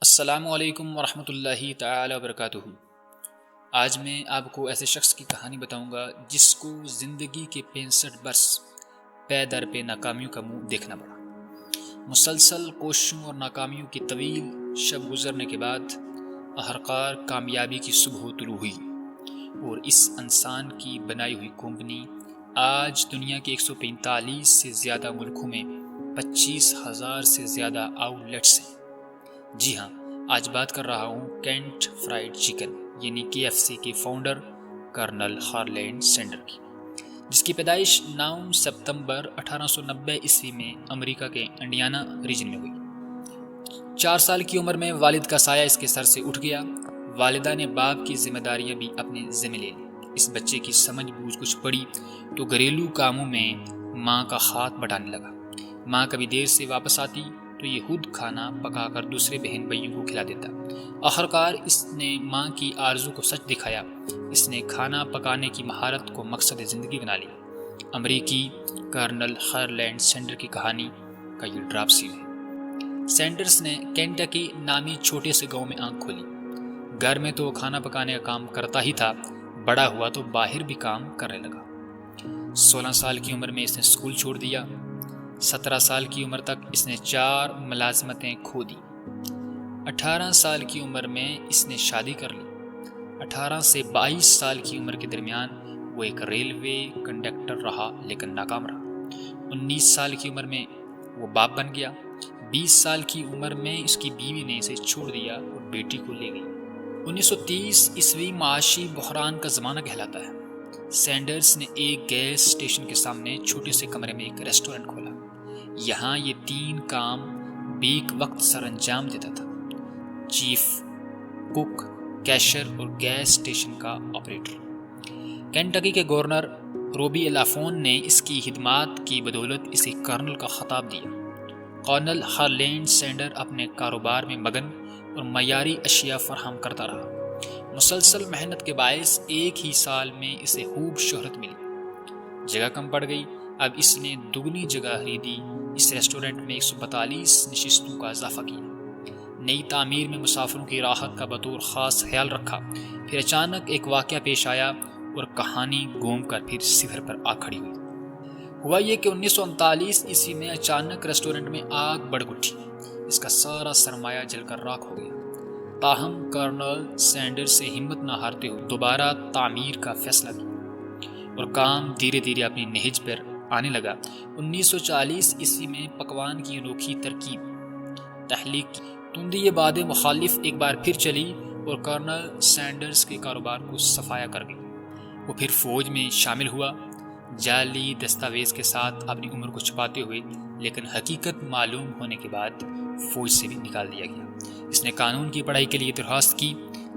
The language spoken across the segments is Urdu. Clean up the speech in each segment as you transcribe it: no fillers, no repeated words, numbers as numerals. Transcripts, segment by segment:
السلام علیکم ورحمۃ اللہ تعالی وبرکاتہ۔ آج میں آپ کو ایسے شخص کی کہانی بتاؤں گا جس کو زندگی کے 65 برس پے در پہ ناکامیوں کا منہ دیکھنا پڑا۔ مسلسل کوششوں اور ناکامیوں کی طویل شب گزرنے کے بعد آخرکار کامیابی کی صبح طلوع ہوئی اور اس انسان کی بنائی ہوئی کمپنی آج دنیا کے 145 سے زیادہ ملکوں میں 25,000 سے زیادہ آؤٹ لیٹس ہیں۔ جی ہاں، آج بات کر رہا ہوں کینٹ فرائیڈ چکن یعنی KFC کے فاؤنڈر کرنل ہارلینڈ سینڈر کی، جس کی پیدائش 9 ستمبر 1890 عیسوی میں امریکہ کے انڈیانا ریجن میں ہوئی۔ 4 سال کی عمر میں والد کا سایہ اس کے سر سے اٹھ گیا۔ والدہ نے باپ کی ذمہ داریاں بھی اپنے ذمہ لے لی۔ اس بچے کی سمجھ بوجھ کچھ پڑی تو گھریلو کاموں میں ماں کا ہاتھ بٹانے لگا۔ ماں کبھی دیر سے واپس آتی تو یہ خود کھانا پکا کر دوسرے بہن بھائیوں کو کھلا دیتا۔ آخرکار اس نے ماں کی آرزو کو سچ دکھایا۔ اس نے کھانا پکانے کی مہارت کو مقصد زندگی بنا لی۔ امریکی کرنل ہارلینڈ سینڈر کی کہانی کا یہ ڈراپ سین ہے۔ سینڈرز نے کینٹکی نامی چھوٹے سے گاؤں میں آنکھ کھولی۔ گھر میں تو کھانا پکانے کا کام کرتا ہی تھا، بڑا ہوا تو باہر بھی کام کرنے لگا۔ 16 سال کی عمر میں اس نے اسکول چھوڑ دیا۔ 17 سال کی عمر تک اس نے 4 ملازمتیں کھو دی۔ 18 سال کی عمر میں اس نے شادی کر لی۔ 18 سے 22 سال کی عمر کے درمیان وہ ایک ریلوے کنڈکٹر رہا لیکن ناکام رہا۔ 19 سال کی عمر میں وہ باپ بن گیا۔ 20 سال کی عمر میں اس کی بیوی نے اسے چھوڑ دیا اور بیٹی کو لے گئی۔ 1930 عیسوی معاشی بحران کا زمانہ کہلاتا ہے۔ سینڈرز نے ایک گیس اسٹیشن کے سامنے چھوٹے سے کمرے میں ایک ریسٹورنٹ کھولا۔ یہاں یہ 3 کام بیک وقت سر انجام دیتا تھا: چیف کک، کیشر اور گیس اسٹیشن کا آپریٹر۔ کینٹکی کے گورنر روبی الافون نے اس کی خدمات کی بدولت اسے کرنل کا خطاب دیا۔ کرنل ہارلینڈ سینڈر اپنے کاروبار میں مگن اور معیاری اشیاء فراہم کرتا رہا۔ مسلسل محنت کے باعث ایک ہی سال میں اسے خوب شہرت ملی۔ جگہ کم پڑ گئی، اب اس نے دگنی جگہ خریدی۔ اس ریسٹورنٹ میں 142 نشستوں کا اضافہ کیا۔ نئی تعمیر میں مسافروں کی راحت کا بطور خاص خیال رکھا۔ پھر اچانک ایک واقعہ پیش آیا اور کہانی گھوم کر پھر صفر پر آ کھڑی ہوئی۔ ہوا یہ کہ 1939 عیسوی میں اچانک ریسٹورنٹ میں آگ بھڑک اٹھی۔ اس کا سارا سرمایہ جل کر راکھ ہو گیا۔ تاہم کرنل سینڈر سے ہمت نہ ہارتے ہوئے دوبارہ تعمیر کا فیصلہ کیا اور کام دھیرے دھیرے اپنی نہج پر آنے لگا۔ 1940 عیسوی میں پکوان کی انوکھی ترکیب تخلیق کی۔ تندی بعد مخالف ایک بار پھر چلی اور کرنل سینڈرز کے کاروبار کو صفایا کر گئی۔ وہ پھر فوج میں شامل ہوا، جعلی دستاویز کے ساتھ اپنی عمر کو چھپاتے ہوئے، لیکن حقیقت معلوم ہونے کے بعد فوج سے بھی نکال دیا گیا۔ اس نے قانون کی پڑھائی کے لیے درخواست کی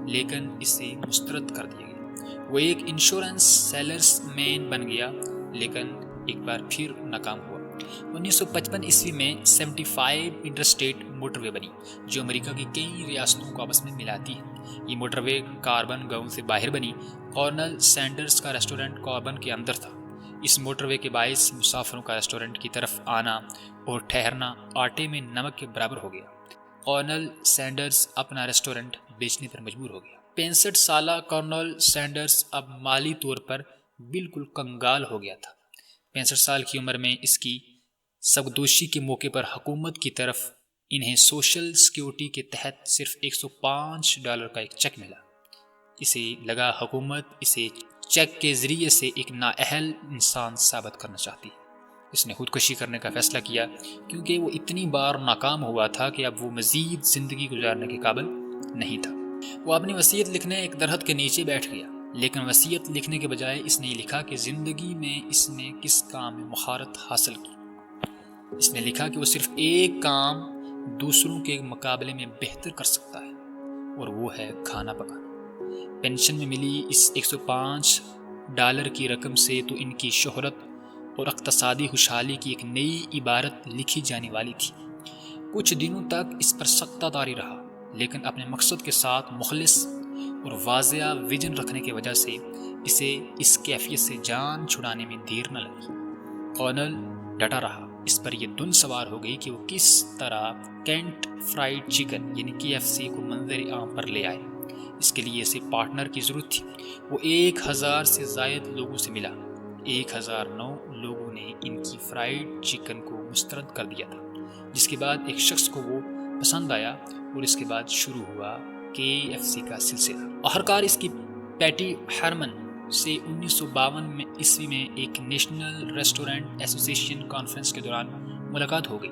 لیکن اسے مسترد کر دیا گیا۔ وہ ایک انشورنس سیلرز مین بن گیا لیکن ایک بار پھر ناکام ہوا۔ 1955 عیسوی میں 75 انٹرسٹیٹ موٹر وے بنی جو امریکہ کی کئی ریاستوں کو آپس میں ملاتی ہے۔ یہ موٹر وے کاربن گاؤں سے باہر بنی۔ کرنل سینڈرز کا ریسٹورنٹ کاربن کے اندر تھا۔ اس موٹر وے کے باعث مسافروں کا ریسٹورنٹ کی طرف آنا اور ٹھہرنا آٹے میں نمک کے برابر ہو گیا۔ کرنل سینڈرز اپنا ریسٹورنٹ بیچنے پر مجبور ہو گیا۔ 65 سالہ کرنل سینڈرز اب مالی طور پر بالکل کنگال ہو گیا تھا۔ 65 سال کی عمر میں اس کی سگدوشی کے موقع پر حکومت کی طرف انہیں سوشل سیکیورٹی کے تحت صرف $105 کا ایک چیک ملا۔ اسے لگا حکومت اسے چیک کے ذریعے سے ایک نااہل انسان ثابت کرنا چاہتی ہے۔ اس نے خودکشی کرنے کا فیصلہ کیا کیونکہ وہ اتنی بار ناکام ہوا تھا کہ اب وہ مزید زندگی گزارنے کے قابل نہیں تھا۔ وہ اپنی وصیت لکھنے ایک درخت کے نیچے بیٹھ گیا، لیکن وصیت لکھنے کے بجائے اس نے یہ لکھا کہ زندگی میں اس نے کس کام میں مہارت حاصل کی۔ اس نے لکھا کہ وہ صرف ایک کام دوسروں کے مقابلے میں بہتر کر سکتا ہے اور وہ ہے کھانا پکانا۔ پینشن میں ملی اس $105 کی رقم سے تو ان کی شہرت اور اقتصادی خوشحالی کی ایک نئی عبارت لکھی جانے والی تھی۔ کچھ دنوں تک اس پر سختہ طاری رہا لیکن اپنے مقصد کے ساتھ مخلص اور واضح ویژن رکھنے کی وجہ سے اسے اس کیفیت سے جان چھڑانے میں دیر نہ لگی۔ کرنل ڈٹا رہا اس پر یہ دن سوار ہو گئی کہ وہ کس طرح کینٹ فرائیڈ چکن یعنی KFC کو منظر عام پر لے آئے۔ اس کے لیے اسے پارٹنر کی ضرورت تھی۔ وہ 1000 سے زائد لوگوں سے ملا۔ 1009 لوگوں نے ان کی فرائیڈ چکن کو مسترد کر دیا تھا، جس کے بعد ایک شخص کو وہ پسند آیا اور اس کے بعد شروع ہوا KFC کا سلسلہ۔ آخرکار اس کی پیٹی ہرمن سے 1952 عیسوی میں ایک نیشنل ریسٹورنٹ ایسوسی ایشن کانفرنس کے دوران ملاقات ہو گئی۔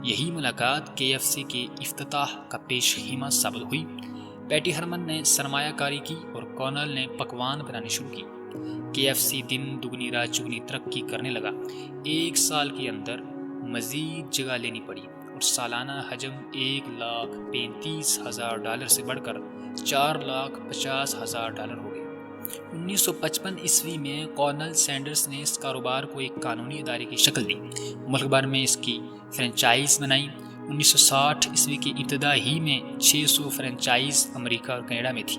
یہی ملاقات KFC کے افتتاح کا پیش خیمہ ثابت ہوئی۔ پیٹی ہرمن نے سرمایہ کاری کی اور کونل نے پکوان بنانے شروع کی۔ KFC دن دگنی رات چگنی ترقی کرنے لگا۔ 1 سال کے اندر مزید جگہ لینی پڑی اور سالانہ حجم $1,35,000 سے بڑھ کر $4,50,000 ہو گئے۔ 1955 عیسوی میں کونل سینڈرز نے اس کاروبار کو ایک قانونی ادارے کی شکل دی، ملک بھر میں اس کی فرنچائز بنائی۔ 1960 عیسوی کی ابتدا ہی میں 600 فرنچائز امریکہ اور کینیڈا میں تھی،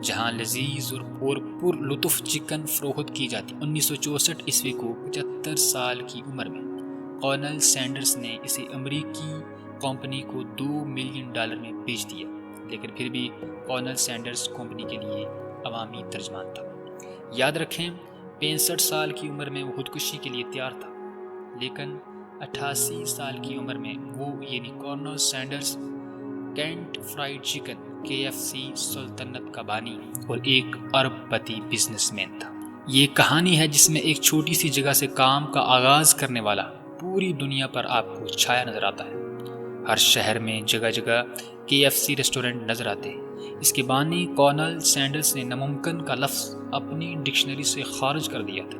جہاں لذیذ اور پر لطف چکن فروخت کی جاتی۔ 1964 عیسوی کو 75 سال کی عمر میں کونل سینڈرز نے اسے امریکی کمپنی کو $2 ملین میں بیچ دیا، لیکن پھر بھی کونل سینڈرز کمپنی کے لیے عوامی ترجمان تھا۔ یاد رکھیں 65 سال کی عمر میں وہ خودکشی کے لیے تیار تھا، لیکن 88 سال کی عمر میں وہ یعنی Colonel Sanders Kentucky fried chicken KFC سلطنت کا بانی اور ایک ارب پتی بزنس مین تھا۔ یہ کہانی ہے جس میں ایک چھوٹی سی جگہ سے کام کا آغاز کرنے والا پوری دنیا پر آپ کو چھایا نظر آتا ہے۔ ہر شہر میں جگہ جگہ KFC ریسٹورنٹ نظر آتے ہیں۔ اس کے بانی کونل سینڈرز نے ناممکن کا لفظ اپنی ڈکشنری سے خارج کر دیا تھا۔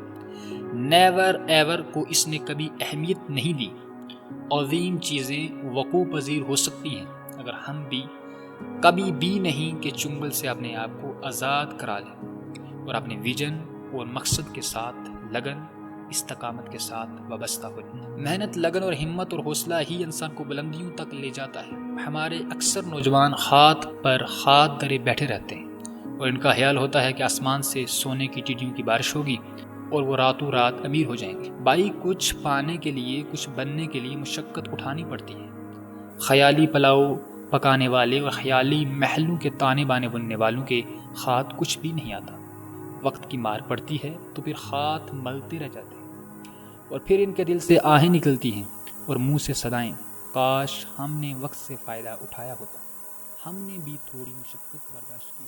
نیور ایور کو اس نے کبھی اہمیت نہیں دی۔ عظیم چیزیں وقوع پذیر ہو سکتی ہیں اگر ہم بھی کبھی بھی نہیں کہ چنگل سے اپنے آپ کو آزاد کرا لیں اور اپنے ویژن اور مقصد کے ساتھ لگن استقامت کے ساتھ وابستہ ہو جائیں۔ محنت، لگن اور ہمت اور حوصلہ ہی انسان کو بلندیوں تک لے جاتا ہے۔ ہمارے اکثر نوجوان ہاتھ پر ہاتھ دھرے بیٹھے رہتے ہیں اور ان کا خیال ہوتا ہے کہ آسمان سے سونے کی ٹڈیوں کی بارش ہوگی اور وہ راتوں رات امیر ہو جائیں گے۔ بھائی، کچھ پانے کے لیے، کچھ بننے کے لیے مشقت اٹھانی پڑتی ہے۔ خیالی پلاؤ پکانے والے اور خیالی محلوں کے تانے بانے بننے والوں کے ہاتھ کچھ بھی نہیں آتا۔ وقت کی مار پڑتی ہے تو پھر ہاتھ ملتے رہ جاتے ہیں اور پھر ان کے دل سے آہیں نکلتی ہیں اور منہ سے صدائیں، کاش ہم نے وقت سے فائدہ اٹھایا ہوتا، ہم نے بھی تھوڑی مشقت برداشت کی۔